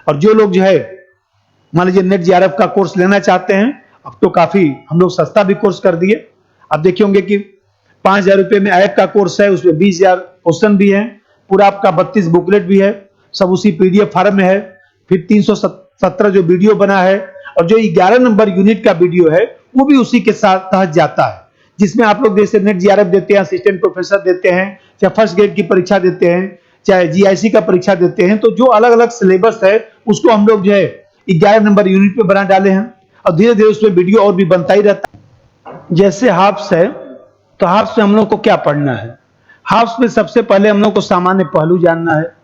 और जो लोग जो है मान लीजिए नेट जेआरएफ का कोर्स लेना चाहते हैं, अब तो काफी हम लोग सस्ता भी कोर्स कर दिए। आप देखे होंगे कि 5,000 रुपये में ऐप का कोर्स है, उसमें 20,000 क्वेश्चन भी है, पूरा आपका 32 बुकलेट भी है, सब उसी पीडीएफ फॉर्म में है। फिर 317 जो वीडियो बना है और जो 11 नंबर यूनिट का वीडियो है वो भी उसी के साथ तहत जाता है, जिसमें आप लोग जैसे नेट जेआरएफ देते हैं, असिस्टेंट प्रोफेसर देते हैं, चाहे फर्स्ट ग्रेड की परीक्षा देते हैं, चाहे जीआईसी का परीक्षा देते हैं, तो जो अलग अलग सिलेबस है उसको हम लोग जो है 11 नंबर यूनिट पे बना डाले हैं और धीरे धीरे उसमें वीडियो और भी बनता ही रहता है। जैसे हाफ्स है, तो हाफ्स में हम लोग को क्या पढ़ना है? हाफ्स में सबसे पहले हम लोग को सामान्य पहलू जानना है।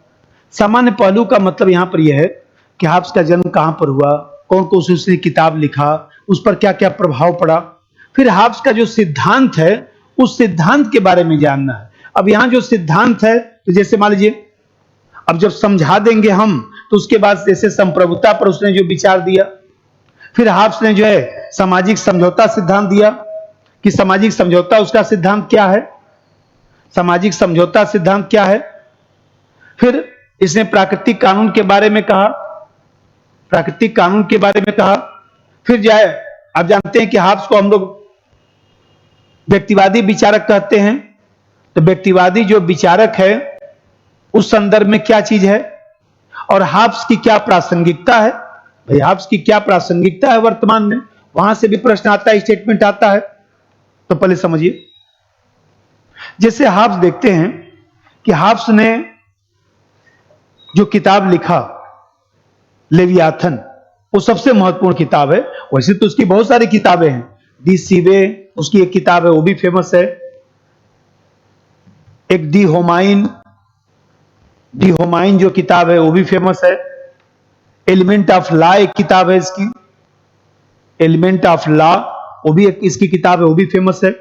सामान्य पहलू का मतलब यहाँ पर यह है कि हाफ्स का जन्म कहाँ पर हुआ, कौन कौन सी उसने किताब लिखा, उस पर क्या क्या प्रभाव पड़ा। फिर हाफ्स का जो सिद्धांत है उस सिद्धांत के बारे में जानना है। अब यहाँ जो सिद्धांत है, तो जैसे मान लीजिए अब जब समझा देंगे हम, तो उसके बाद जैसे संप्रभुता पर उसने जो विचार दिया, फिर हाफ्स ने जो है सामाजिक समझौता सिद्धांत दिया कि सामाजिक समझौता उसका सिद्धांत क्या है, सामाजिक समझौता सिद्धांत क्या है। फिर इसने प्राकृतिक कानून के बारे में कहा, प्राकृतिक कानून के बारे में कहा। फिर जो है आप जानते हैं कि हाफ्स को हम लोग व्यक्तिवादी विचारक कहते हैं, तो व्यक्तिवादी जो विचारक है उस संदर्भ में क्या चीज है और हाफ्स की क्या प्रासंगिकता है। भाई हाफ्स की क्या प्रासंगिकता है वर्तमान में, वहां से भी प्रश्न आता है, स्टेटमेंट आता है। तो पहले समझिए, जैसे हाफ्स देखते हैं कि हाफ्स ने जो किताब लिखा लेवियाथन, वो सबसे महत्वपूर्ण किताब है। वैसे तो उसकी बहुत सारी किताबें हैं, दी सीवे उसकी एक किताब है, वो भी फेमस है। एक दी होमाइन जो किताब है वो भी फेमस है। एलिमेंट ऑफ लॉ एक किताब है इसकी, एलिमेंट ऑफ लॉ वो भी एक इसकी किताब है, वो भी फेमस है।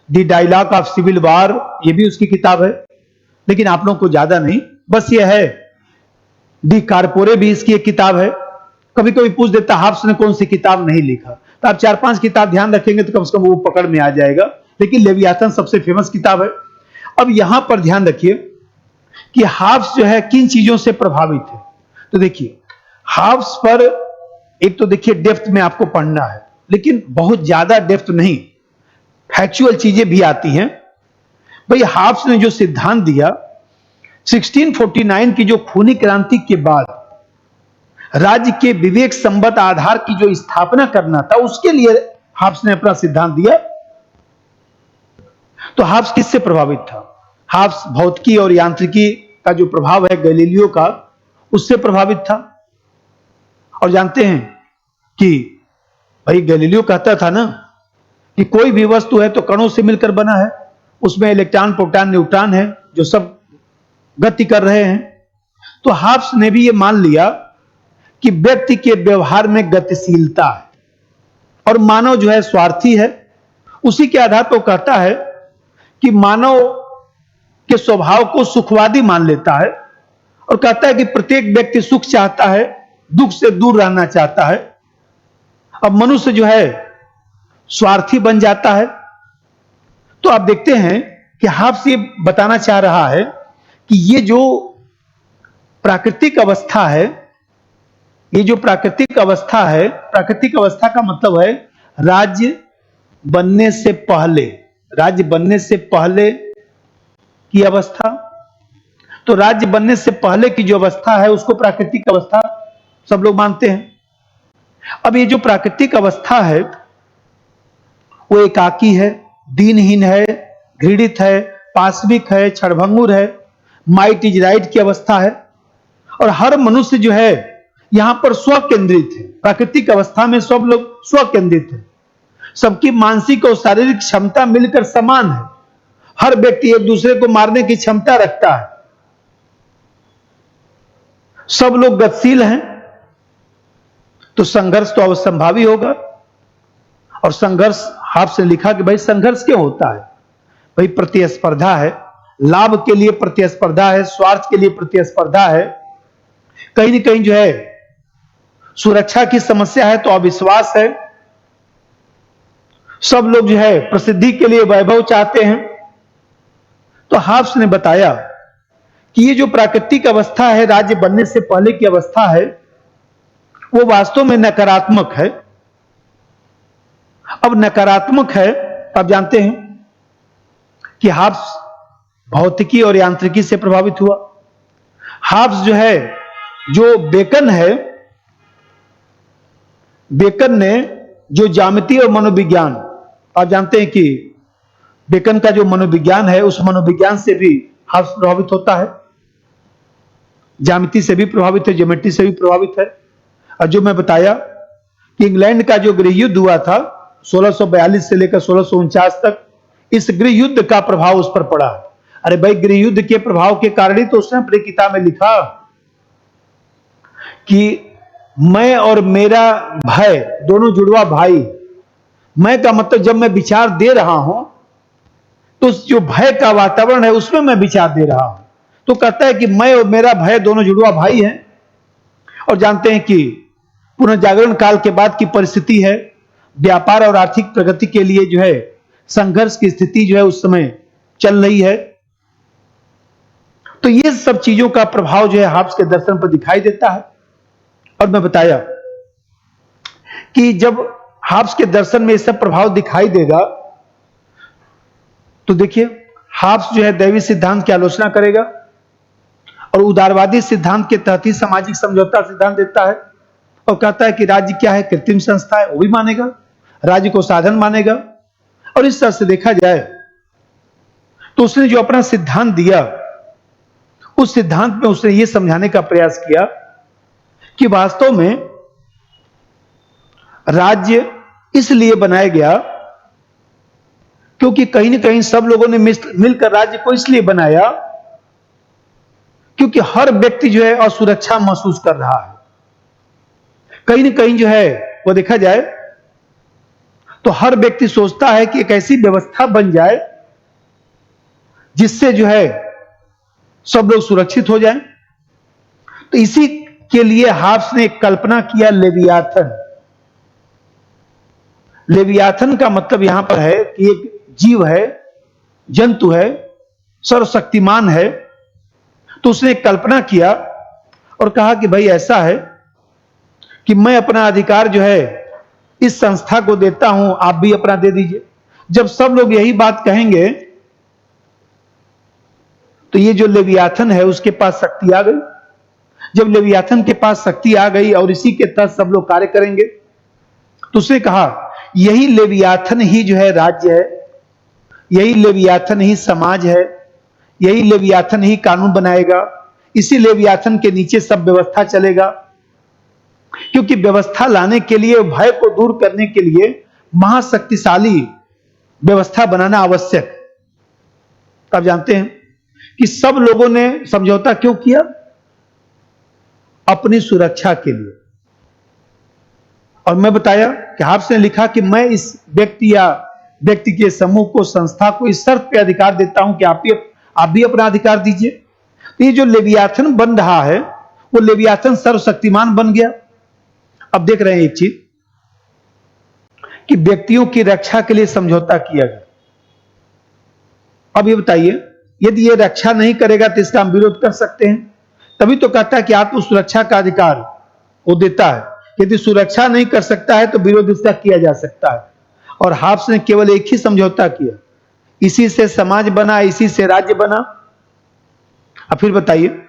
दी डायलॉग ऑफ सिविल वार ये भी उसकी किताब है। लेकिन आप लोगों को ज्यादा नहीं, बस ये है दी कारपोरे भी इसकी एक किताब है। कभी कभी पूछ देता हाफ्स ने कौन सी किताब नहीं लिखा, तो आप 4-5 किताब ध्यान रखेंगे तो कम से कम वो पकड़ में आ जाएगा। लेकिन लेवियाथन सबसे फेमस किताब है। अब यहां पर ध्यान रखिए कि हाफ्स जो है किन चीजों से प्रभावित है। तो देखिए हाफ्स पर एक तो देखिए डेप्थ में आपको पढ़ना है, लेकिन बहुत ज्यादा डेप्थ नहीं, फैक्चुअल चीजें भी आती हैं। भाई हाफ्स ने जो सिद्धांत दिया 1649 की जो खूनी क्रांति के बाद राज्य के विवेक संबद्ध आधार की जो स्थापना करना था, उसके लिए हाफ्स ने अपना सिद्धांत दिया। तो हाफ्स किससे प्रभावित था? हाफ्स भौतिकी और यांत्रिकी का जो प्रभाव है गैलीलियो का, उससे प्रभावित था। और जानते हैं कि भाई गैलीलियो कहता था ना कि कोई भी वस्तु है तो कणों से मिलकर बना है, उसमें इलेक्ट्रॉन प्रोटॉन न्यूट्रॉन है जो सब गति कर रहे हैं। तो हाफ्स ने भी ये मान लिया कि व्यक्ति के व्यवहार में गतिशीलता है और मानव जो है स्वार्थी है। उसी के आधार पर कहता है कि मानव के स्वभाव को सुखवादी मान लेता है और कहता है कि प्रत्येक व्यक्ति सुख चाहता है, दुख से दूर रहना चाहता है। अब मनुष्य जो है स्वार्थी बन जाता है। तो आप देखते हैं कि हाफ्स ये बताना चाह रहा है कि ये जो प्राकृतिक अवस्था है, ये जो प्राकृतिक अवस्था है, प्राकृतिक अवस्था का मतलब है राज्य बनने से पहले, राज्य बनने से पहले की अवस्था। तो राज्य बनने से पहले की जो अवस्था है उसको प्राकृतिक अवस्था सब लोग मानते हैं। अब ये जो प्राकृतिक अवस्था है वो एकाकी है, दीनहीन है, घृणित है, पाशविक है, क्षणभंगुर है, माइट इज राइट की अवस्था है। और हर मनुष्य जो है यहां पर स्व केंद्रित है। प्राकृतिक अवस्था में सब लोग स्व केंद्रित है, सबकी मानसिक और शारीरिक क्षमता मिलकर समान है। हर व्यक्ति एक दूसरे को मारने की क्षमता रखता है, सब लोग गतिशील हैं। तो संघर्ष तो अवश्यंभावी होगा। और संघर्ष हाफ्स ने लिखा कि भाई संघर्ष क्यों होता है? भाई प्रतिस्पर्धा है, लाभ के लिए प्रतिस्पर्धा है, स्वार्थ के लिए प्रतिस्पर्धा है, कहीं ना कहीं जो है सुरक्षा की समस्या है, तो अविश्वास है। सब लोग जो है प्रसिद्धि के लिए वैभव चाहते हैं। तो हाफ्स ने बताया कि ये जो प्राकृतिक अवस्था है, राज्य बनने से पहले की अवस्था है, वो वास्तव में नकारात्मक है। अब नकारात्मक है, आप जानते हैं कि हाब्स भौतिकी और यांत्रिकी से प्रभावित हुआ। हाब्स जो है, जो बेकन है, बेकन ने जो ज्यामिति और मनोविज्ञान, आप जानते हैं कि बेकन का जो मनोविज्ञान है, उस मनोविज्ञान से भी हाब्स प्रभावित होता है, ज्यामिति से भी प्रभावित है, ज्योमेट्री से भी प्रभावित है। और जो मैं बताया कि इंग्लैंड का जो गृह युद्ध हुआ था 1642 से लेकर 1649 तक, इस गृह युद्ध का प्रभाव उस पर पड़ा। अरे भाई, गृह युद्ध के प्रभाव के कारण ही तो उसने अपनी किताब में लिखा कि मैं और मेरा भय दोनों जुड़वा भाई। मैं का मतलब जब मैं विचार दे रहा हूं तो जो भय का वातावरण है उसमें मैं विचार दे रहा हूं। तो कहता है कि मैं और मेरा भय दोनों जुड़वा भाई हैं। और जानते हैं कि पुनर्जागरण काल के बाद की परिस्थिति है, व्यापार और आर्थिक प्रगति के लिए जो है संघर्ष की स्थिति जो है उस समय चल रही है। तो ये सब चीजों का प्रभाव जो है हाब्स के दर्शन पर दिखाई देता है। और मैं बताया कि जब हाब्स के दर्शन में ये सब प्रभाव दिखाई देगा तो देखिए, हाब्स जो है दैवी सिद्धांत की आलोचना करेगा और उदारवादी सिद्धांत के तहत ही सामाजिक समझौता सिद्धांत देता है और कहता है कि राज्य क्या है, कृत्रिम संस्था है, वो भी मानेगा, राज्य को साधन मानेगा। और इस तरह से देखा जाए तो उसने जो अपना सिद्धांत दिया, उस सिद्धांत में उसने ये समझाने का प्रयास किया कि वास्तव में राज्य इसलिए बनाया गया क्योंकि कहीं ना कहीं सब लोगों ने मिलकर राज्य को इसलिए बनाया क्योंकि हर व्यक्ति जो है असुरक्षा महसूस कर रहा है। कहीं ना कहीं जो है वो देखा जाए तो हर व्यक्ति सोचता है कि एक ऐसी व्यवस्था बन जाए जिससे जो है सब लोग सुरक्षित हो जाएं। तो इसी के लिए हाब्स ने एक कल्पना किया, लेवियाथन। लेवियाथन का मतलब यहां पर है कि एक जीव है, जंतु है, सर्वशक्तिमान है। तो उसने एक कल्पना किया और कहा कि भाई ऐसा है कि मैं अपना अधिकार जो है इस संस्था को देता हूं, आप भी अपना दे दीजिए। जब सब लोग यही बात कहेंगे तो ये जो लेवियाथन है उसके पास शक्ति आ गई। जब लेवियाथन के पास शक्ति आ गई और इसी के तहत सब लोग कार्य करेंगे, तो उसने कहा यही लेवियाथन ही जो है राज्य है, यही लेवियाथन ही समाज है, यही लेवियाथन ही कानून बनाएगा, इसी लेवियाथन के नीचे सब व्यवस्था चलेगा। क्योंकि व्यवस्था लाने के लिए, भय को दूर करने के लिए महाशक्तिशाली व्यवस्था बनाना आवश्यक। आप जानते हैं कि सब लोगों ने समझौता क्यों किया? अपनी सुरक्षा के लिए। और मैं बताया कि हाब्स ने लिखा कि मैं इस व्यक्ति या व्यक्ति के समूह को, संस्था को इस शर्त पे अधिकार देता हूं कि आप भी अपना अधिकार दीजिए। तो ये जो लेवियाथन बन रहा है वो लेवियाथन सर्वशक्तिमान बन गया। अब देख रहे हैं एक चीज कि व्यक्तियों की रक्षा के लिए समझौता किया गया। अब ये बताइए, यदि ये रक्षा नहीं करेगा तो इसका हम विरोध कर सकते हैं। तभी तो कहता है कि आत्म सुरक्षा का अधिकार वो देता है। यदि सुरक्षा नहीं कर सकता है तो विरोध इसका किया जा सकता है। और हाब्स ने केवल एक ही समझौता किया, इसी से समाज बना, इसी से राज्य बना। अब फिर बताइए,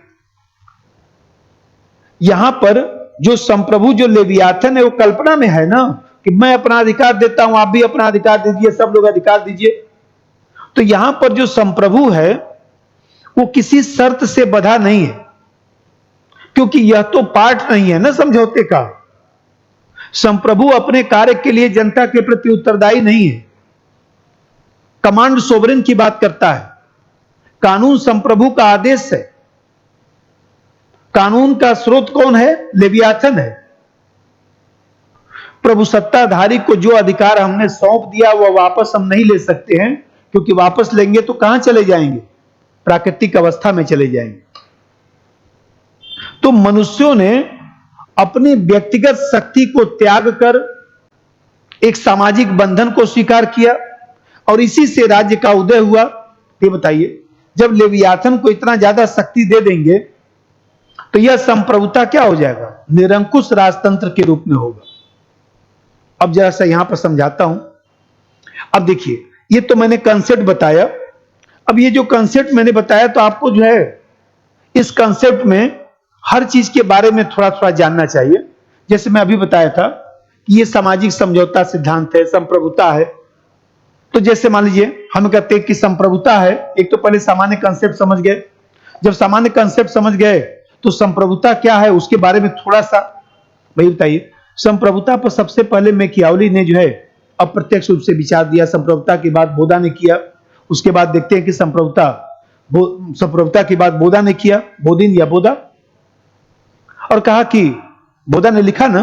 यहां पर जो संप्रभु, जो लेवियाथन है, वो कल्पना में है ना कि मैं अपना अधिकार देता हूं, आप भी अपना अधिकार दीजिए, सब लोग अधिकार दीजिए। तो यहां पर जो संप्रभु है वो किसी शर्त से बंधा नहीं है, क्योंकि यह तो पार्ट नहीं है ना समझौते का। संप्रभु अपने कार्य के लिए जनता के प्रति उत्तरदायी नहीं है। कमांड सोवरेन की बात करता है। कानून संप्रभु का आदेश है। कानून का स्रोत कौन है? लेवियाथन है। प्रभु सत्ताधारी को जो अधिकार हमने सौंप दिया वह वापस हम नहीं ले सकते हैं, क्योंकि वापस लेंगे तो कहां चले जाएंगे? प्राकृतिक अवस्था में चले जाएंगे। तो मनुष्यों ने अपनी व्यक्तिगत शक्ति को त्याग कर एक सामाजिक बंधन को स्वीकार किया और इसी से राज्य का उदय हुआ। ये बताइए, जब लेवियाथन को इतना ज्यादा शक्ति दे देंगे तो यह संप्रभुता क्या हो जाएगा? निरंकुश राजतंत्र के रूप में होगा। अब जरा सा यहां पर समझाता हूं। अब देखिए, ये तो मैंने कंसेप्ट बताया। अब ये जो कंसेप्ट मैंने बताया, तो आपको जो है इस कंसेप्ट में हर चीज के बारे में थोड़ा थोड़ा जानना चाहिए। जैसे मैं अभी बताया था कि ये सामाजिक समझौता सिद्धांत है, संप्रभुता है। तो जैसे मान लीजिए हम कहते हैं कि संप्रभुता है, एक तो पहले सामान्य कंसेप्ट समझ गए। जब सामान्य कंसेप्ट समझ गए तो संप्रभुता क्या है उसके बारे में थोड़ा सा भाई बताइए। संप्रभुता पर सबसे पहले मैकियावेली ने जो है अप्रत्यक्ष रूप से विचार दिया। संप्रभुता की बात बोधा ने किया। उसके बाद देखते हैं कि संप्रभुता की बात बोधा ने किया, बोधिन या बोधा, और कहा कि बोधा ने लिखा ना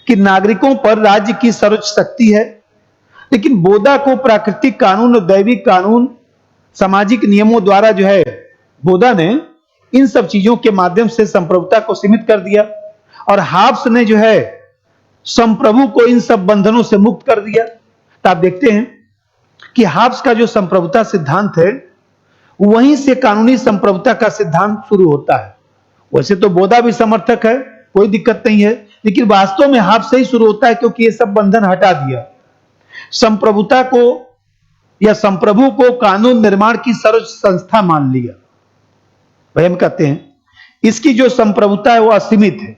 कि नागरिकों पर राज्य की सर्वोच्च शक्ति है, लेकिन बोधा को प्राकृतिक कानून और दैविक कानून, सामाजिक नियमों द्वारा जो है बोधा ने इन सब चीजों के माध्यम से संप्रभुता को सीमित कर दिया। और हाब्स ने जो है संप्रभु को इन सब बंधनों से मुक्त कर दिया। तो आप देखते हैं कि हाब्स का जो संप्रभुता सिद्धांत है, वहीं से कानूनी संप्रभुता का सिद्धांत शुरू होता है। वैसे तो बोधा भी समर्थक है, कोई दिक्कत नहीं है, लेकिन वास्तव में हाब्स से ही शुरू होता है, क्योंकि ये सब बंधन हटा दिया। संप्रभुता को या संप्रभु को कानून निर्माण की सर्वोच्च संस्था मान लिया। भाई हम कहते हैं इसकी जो संप्रभुता है वो असीमित है,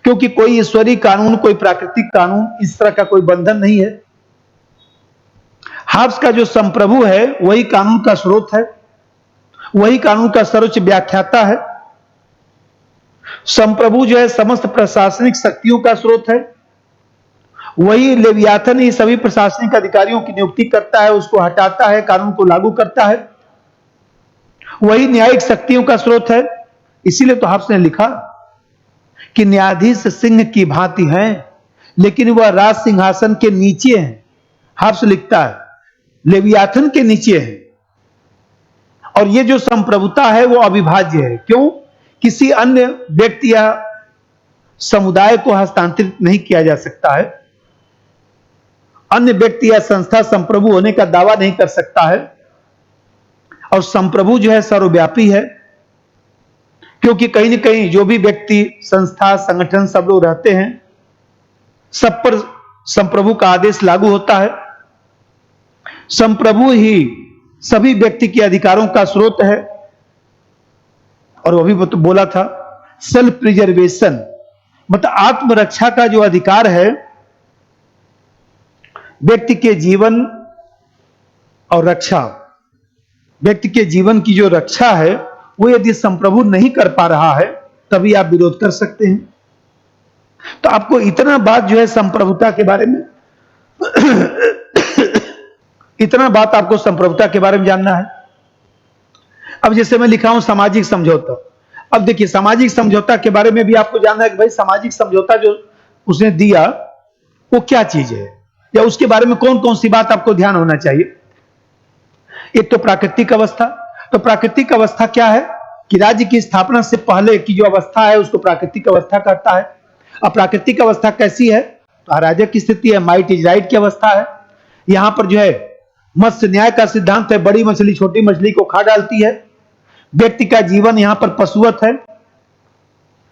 क्योंकि कोई ईश्वरीय कानून, कोई प्राकृतिक कानून, इस तरह का कोई बंधन नहीं है। हाब्स का जो संप्रभु है वही कानून का स्रोत है, वही कानून का सर्वोच्च व्याख्याता है। संप्रभु जो है समस्त प्रशासनिक शक्तियों का स्रोत है। वही लेवियाथन ही सभी प्रशासनिक अधिकारियों की नियुक्ति करता है, उसको हटाता है, कानून को लागू करता है। वही न्यायिक शक्तियों का स्रोत है। इसीलिए तो हाब्स ने लिखा कि न्यायाधीश सिंह की भांति हैं, लेकिन वह राज सिंहासन के नीचे है। हाब्स लिखता है लेवियाथन के नीचे है। और ये जो संप्रभुता है वो अविभाज्य है। क्यों? किसी अन्य व्यक्ति या समुदाय को हस्तांतरित नहीं किया जा सकता है। अन्य व्यक्ति या संस्था संप्रभु होने का दावा नहीं कर सकता है। और संप्रभु जो है सर्वव्यापी है, क्योंकि कहीं न कहीं जो भी व्यक्ति, संस्था, संगठन, सब लोग रहते हैं, सब पर संप्रभु का आदेश लागू होता है। संप्रभु ही सभी व्यक्ति के अधिकारों का स्रोत है। और वो भी तो बोला था सेल्फ प्रिजर्वेशन, मतलब आत्मरक्षा का जो अधिकार है, व्यक्ति के जीवन और रक्षा, व्यक्ति के जीवन की जो रक्षा है वो यदि संप्रभु नहीं कर पा रहा है तभी आप विरोध कर सकते हैं। तो आपको इतना बात जो है संप्रभुता के बारे में इतना बात आपको संप्रभुता के बारे में जानना है। अब जैसे मैं लिखा हूं सामाजिक समझौता। अब देखिए सामाजिक समझौता के बारे में भी आपको जानना है कि भाई सामाजिक समझौता जो उसने दिया वो क्या चीज है, या उसके बारे में कौन कौन सी बात आपको ध्यान होना चाहिए। एक तो प्राकृतिक अवस्था। तो प्राकृतिक अवस्था क्या है कि राज्य की स्थापना से पहले की जो अवस्था है उसको प्राकृतिक अवस्था कहता है। अब प्राकृतिक अवस्था कैसी है? तो अराजक की स्थिति है, माइट इज राइट की अवस्था है। यहां पर जो है मत्स्य न्याय का सिद्धांत है, बड़ी मछली छोटी मछली को खा डालती है। व्यक्ति का जीवन यहां पर पशुवत है।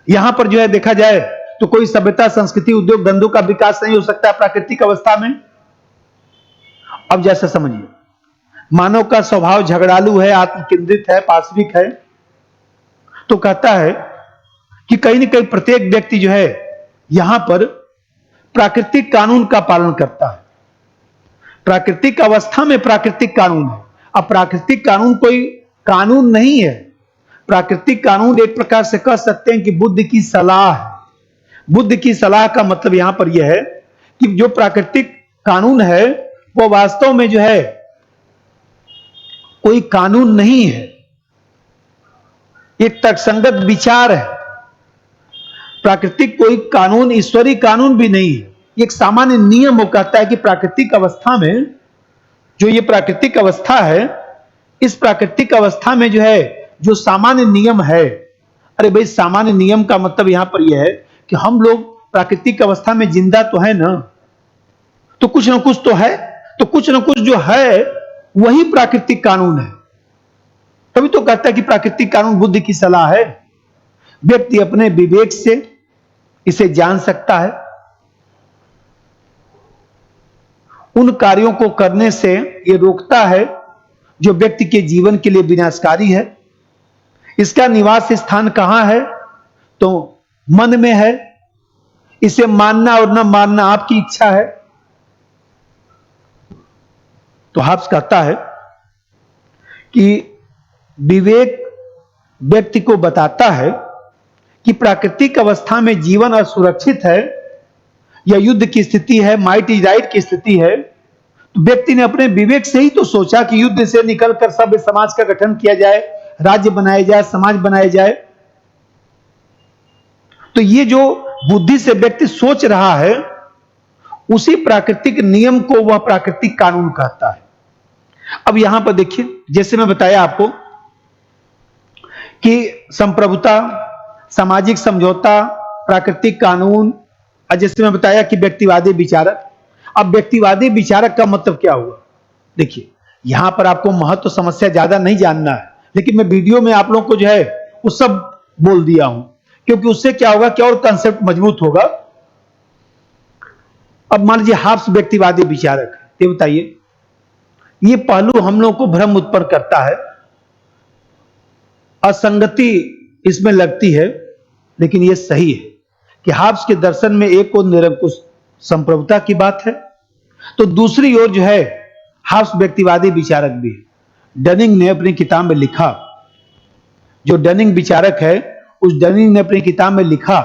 यहां पर जो है देखा जाए तो कोई सभ्यता, संस्कृति, उद्योग धंधों का विकास नहीं हो सकता है प्राकृतिक अवस्था में। अब जैसा समझिए, मानव का स्वभाव झगड़ालू है, आत्मकेंद्रित है, पाशविक है। तो कहता है कि कहीं न कहीं प्रत्येक व्यक्ति जो है यहां पर प्राकृतिक कानून का पालन करता है। प्राकृतिक अवस्था में प्राकृतिक कानून है। अब प्राकृतिक कानून कोई कानून नहीं है। प्राकृतिक कानून एक प्रकार से कह सकते हैं कि बुद्ध की सलाह है। बुद्ध की सलाह का मतलब यहां पर यह है कि जो प्राकृतिक कानून है वो वास्तव में जो है कोई कानून नहीं है, एक तर्कसंगत विचार है। प्राकृतिक कोई कानून ईश्वरीय कानून भी नहीं है, एक सामान्य नियम। वो कहता है कि प्राकृतिक अवस्था में जो ये प्राकृतिक अवस्था है, इस प्राकृतिक अवस्था में जो है जो सामान्य नियम है। अरे भाई सामान्य नियम का मतलब यहां पर यह है कि हम लोग प्राकृतिक अवस्था में जिंदा तो है ना, तो कुछ ना कुछ तो है। तो कुछ ना कुछ जो है वही प्राकृतिक कानून है। तभी तो कहता है कि प्राकृतिक कानून बुद्ध की सलाह है। व्यक्ति अपने विवेक से इसे जान सकता है। उन कार्यों को करने से यह रोकता है जो व्यक्ति के जीवन के लिए विनाशकारी है। इसका निवास स्थान कहां है? तो मन में है। इसे मानना और न मानना आपकी इच्छा है। तो हाब्स कहता है कि विवेक व्यक्ति को बताता है कि प्राकृतिक अवस्था में जीवन असुरक्षित है या युद्ध की स्थिति है, माइट इज राइट की स्थिति है। तो व्यक्ति ने अपने विवेक से ही तो सोचा कि युद्ध से निकलकर सभ्य समाज का गठन किया जाए, राज्य बनाया जाए, समाज बनाया जाए। तो ये जो बुद्धि से व्यक्ति सोच रहा है, उसी प्राकृतिक नियम को वह प्राकृतिक कानून कहता है। अब यहां पर देखिए, जैसे मैं बताया आपको कि संप्रभुता, सामाजिक समझौता, प्राकृतिक कानून, और जैसे मैं बताया कि व्यक्तिवादी विचारक। अब व्यक्तिवादी विचारक का मतलब क्या हुआ? देखिए, यहां पर आपको महत्व समस्या ज्यादा नहीं जानना है, लेकिन मैं वीडियो में आप लोगों को जो है वो सब बोल दिया हूं, क्योंकि उससे क्या होगा कि और कंसेप्ट मजबूत होगा। अब मान लीजिए हाब्स व्यक्तिवादी विचारक है, ये बताइए, ये पहलू हम लोगों को भ्रम उत्पन्न करता है, असंगति इसमें लगती है, लेकिन यह सही है कि हाब्स के दर्शन में एक और निरंकुश संप्रभुता की बात है, तो दूसरी ओर जो है हाब्स व्यक्तिवादी विचारक भी है। डनिंग ने अपनी किताब में लिखा, जो डनिंग विचारक है, उस डनिंग ने अपनी किताब में लिखा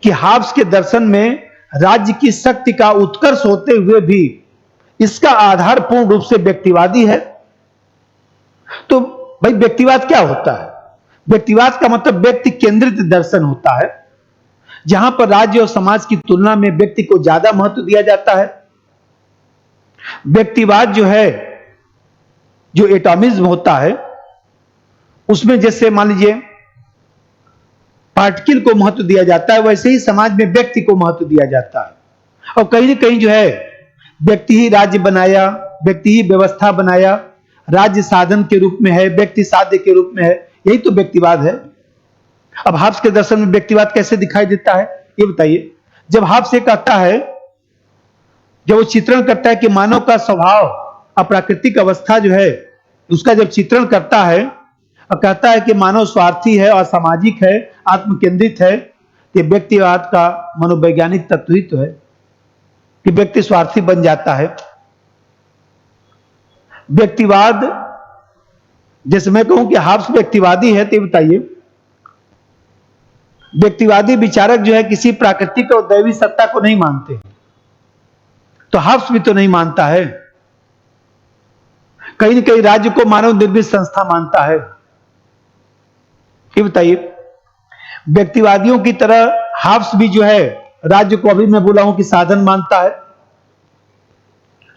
कि हाब्स के दर्शन में राज्य की शक्ति का उत्कर्ष होते हुए भी इसका आधार पूर्ण रूप से व्यक्तिवादी है। तो भाई व्यक्तिवाद क्या होता है? व्यक्तिवाद का मतलब व्यक्ति केंद्रित दर्शन होता है, जहां पर राज्य और समाज की तुलना में व्यक्ति को ज्यादा महत्व दिया जाता है। व्यक्तिवाद जो है, जो एटॉमिज्म होता है, उसमें जैसे मान लीजिए पार्टिकल को महत्व दिया जाता है, वैसे ही समाज में व्यक्ति को महत्व दिया जाता है। और कहीं ना कहीं जो है व्यक्ति ही राज्य बनाया, व्यक्ति ही व्यवस्था बनाया, राज्य साधन के रूप में है, व्यक्ति साध्य के रूप में है, यही तो व्यक्तिवाद है। अब हाब्स के दर्शन में व्यक्तिवाद कैसे दिखाई देता है, ये बताइए। जब हाब्स ये कहता है, जब वो चित्रण करता है कि मानव का स्वभाव अप्राकृतिक अवस्था जो है, उसका जब चित्रण करता है और कहता है कि मानव स्वार्थी है, असामाजिक है, आत्मकेंद्रित है, ये व्यक्तिवाद का मनोवैज्ञानिक तत्व ही तो है कि व्यक्ति स्वार्थी बन जाता है। व्यक्तिवाद, जैसे मैं कहूं कि हाब्स व्यक्तिवादी है, तो बताइए व्यक्तिवादी विचारक जो है किसी प्राकृतिक और दैवी सत्ता को नहीं मानते, तो हाब्स भी तो नहीं मानता है। कहीं न कहीं राज्य को मानव निर्मित संस्था मानता है। ये बताइए, व्यक्तिवादियों की तरह हाब्स भी जो है राज्य को, अभी मैं बोला हूं कि साधन मानता है,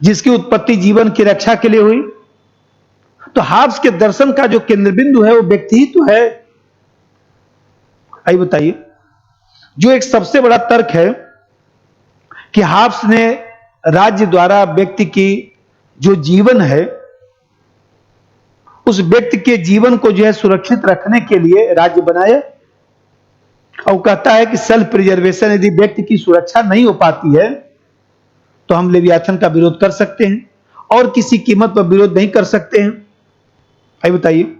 जिसकी उत्पत्ति जीवन की रक्षा के लिए हुई। तो हाब्स के दर्शन का जो केंद्र बिंदु है वो व्यक्ति ही तो है। आइए बताइए, जो एक सबसे बड़ा तर्क है कि हाब्स ने राज्य द्वारा व्यक्ति की जो जीवन है, उस व्यक्ति के जीवन को जो है सुरक्षित रखने के लिए राज्य बनाया। और कहता है कि सेल्फ प्रिजर्वेशन, यदि व्यक्ति की सुरक्षा नहीं हो पाती है तो हम लेवियाथन का विरोध कर सकते हैं और किसी कीमत पर विरोध नहीं कर सकते हैं। आइए बताइए,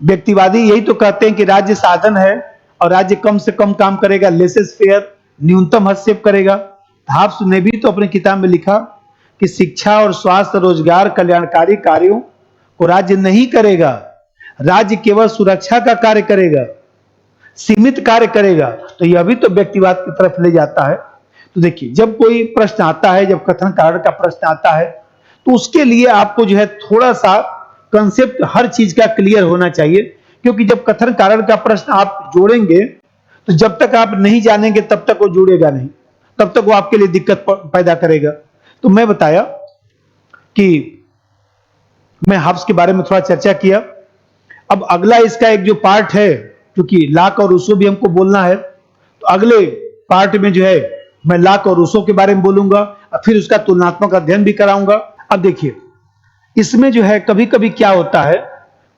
व्यक्तिवादी यही तो कहते हैं कि राज्य साधन है और राज्य कम से कम काम करेगा, लेसेस फेयर, न्यूनतम हस्तक्षेप करेगा। हाब्स ने भी तो अपनी किताब में लिखा कि शिक्षा और स्वास्थ्य, रोजगार, कल्याणकारी कार्यों को राज्य नहीं करेगा, राज्य केवल सुरक्षा का कार्य करेगा, सीमित कार्य करेगा। तो यह भी तो व्यक्तिवाद की तरफ ले जाता है। तो देखिए, जब कोई प्रश्न आता है, जब कथन कारण का प्रश्न आता है, तो उसके लिए आपको जो है थोड़ा सा कंसेप्ट हर चीज का क्लियर होना चाहिए, क्योंकि जब कथन कारण का प्रश्न आप जोड़ेंगे तो जब तक आप नहीं जानेंगे तब तक वो जुड़ेगा नहीं, तब तक वो आपके लिए दिक्कत पैदा करेगा। तो मैं बताया कि मैं हाब्स के बारे में थोड़ा चर्चा किया। अब अगला इसका एक जो पार्ट है, क्योंकि लाक और रूसो भी हमको बोलना है, तो अगले पार्ट में जो है मैं लाक और रूसो के बारे में बोलूंगा और फिर उसका तुलनात्मक अध्ययन भी कराऊंगा। अब देखिए, इसमें जो है कभी कभी क्या होता है,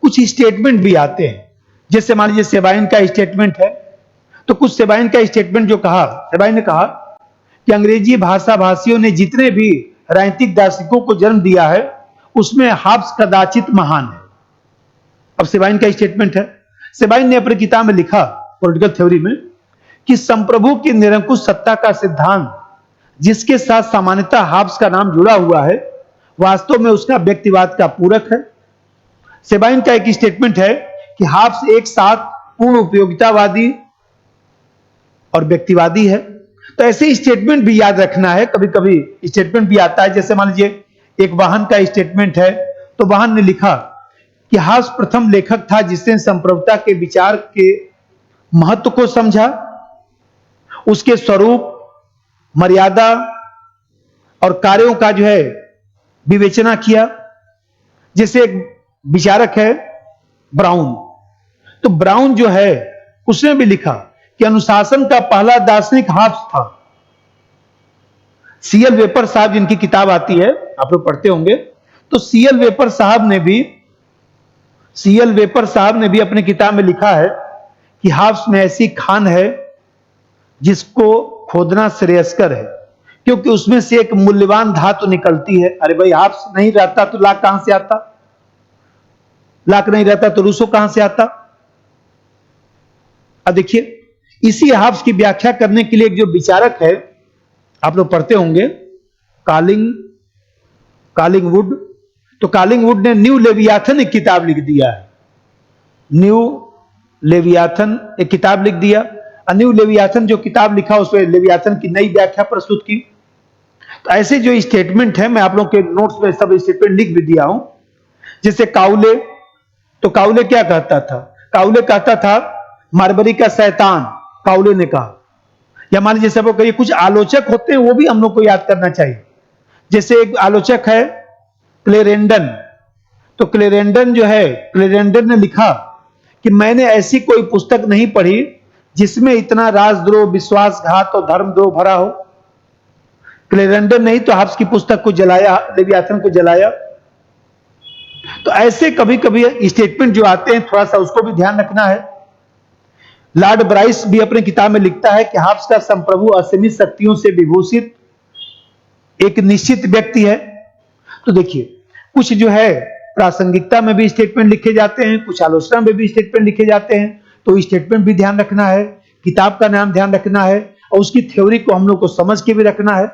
कुछ स्टेटमेंट भी आते हैं जैसे मान लीजिए सेबाइन का स्टेटमेंट है, तो कुछ सेबाइन का स्टेटमेंट जो कहा, सेबाइन ने कहा कि अंग्रेजी भाषा भाषियों ने जितने भी राजनीतिक दार्शनिकों को जन्म दिया है उसमें हाब्स कदाचित महान है। अब सेबाइन का स्टेटमेंट है। सेबाइन ने अपनी किताब में लिखा पॉलिटिकल थ्योरी में कि संप्रभु की निरंकुश सत्ता का सिद्धांत जिसके साथ सामान्यतः हाब्स का नाम जुड़ा हुआ है वास्तव में उसका व्यक्तिवाद का पूरक है। सेबाइन का एक स्टेटमेंट है कि हाब्स एक साथ पूर्ण उपयोगितावादी और व्यक्तिवादी है। तो ऐसे स्टेटमेंट भी याद रखना है। कभी कभी स्टेटमेंट भी आता है, जैसे मान लीजिए एक वाहन का स्टेटमेंट है, तो वाहन ने लिखा कि हाब्स प्रथम लेखक था जिसने संप्रभुता के विचार के महत्व को समझा, उसके स्वरूप, मर्यादा और कार्यों का जो है विवेचना किया। जैसे एक विचारक है ब्राउन, तो ब्राउन जो है उसने भी लिखा कि अनुशासन का पहला दार्शनिक हाब्स था। सीएल वेपर साहब जिनकी किताब आती है, आप लोग पढ़ते होंगे, तो सीएल वेपर साहब ने भी अपनी किताब में लिखा है कि हाब्स में ऐसी खान है जिसको खोदना श्रेयस्कर है, क्योंकि उसमें से एक मूल्यवान धातु निकलती है। अरे भाई, हाब्स नहीं रहता तो लाख कहां से आता? लाख नहीं रहता तो रूसो कहां से आता? अब देखिए, इसी हाब्स की व्याख्या करने के लिए एक जो विचारक है, आप लोग पढ़ते होंगे, कालिंगवुड। तो कालिंगवुड ने न्यू लेवियाथन एक किताब लिख दिया है। न्यू लेवियाथन एक किताब लिख दिया। न्यू लेवियाथन जो किताब लिखा उसमें लेवियाथन की नई व्याख्या प्रस्तुत की। तो ऐसे जो स्टेटमेंट है, मैं आप लोग के नोट्स में सब स्टेटमेंट लिख भी दिया हूं। जैसे काउले, तो काउले क्या कहता था? काउले कहता था मार्बरी का शैतान, काउले ने कहा। या मान लीजिए सब कहिए, कुछ आलोचक होते हैं, वो भी हम लोग को याद करना चाहिए। जैसे एक आलोचक है क्लेरेंडन, तो क्लेरेंडन जो है, क्लेरेंडन ने लिखा कि मैंने ऐसी कोई पुस्तक नहीं पढ़ी जिसमें इतना राजद्रोह, विश्वासघात और धर्मद्रोह भरा हो। क्लेरेंडन नहीं तो हाब्स की पुस्तक को जलाया, लेवियाथन को जलाया। तो ऐसे कभी कभी स्टेटमेंट जो आते हैं, थोड़ा सा उसको भी ध्यान रखना है। लॉर्ड ब्राइस भी अपनी किताब में लिखता है कि हाब्स का संप्रभु असीमित शक्तियों से विभूषित एक निश्चित व्यक्ति है। तो देखिए, कुछ जो है प्रासंगिकता में भी स्टेटमेंट लिखे जाते हैं, कुछ आलोचना में भी स्टेटमेंट लिखे जाते हैं। तो स्टेटमेंट भी ध्यान रखना है, किताब का नाम ध्यान रखना है, और उसकी थ्योरी को हम लोग को समझ के भी रखना है।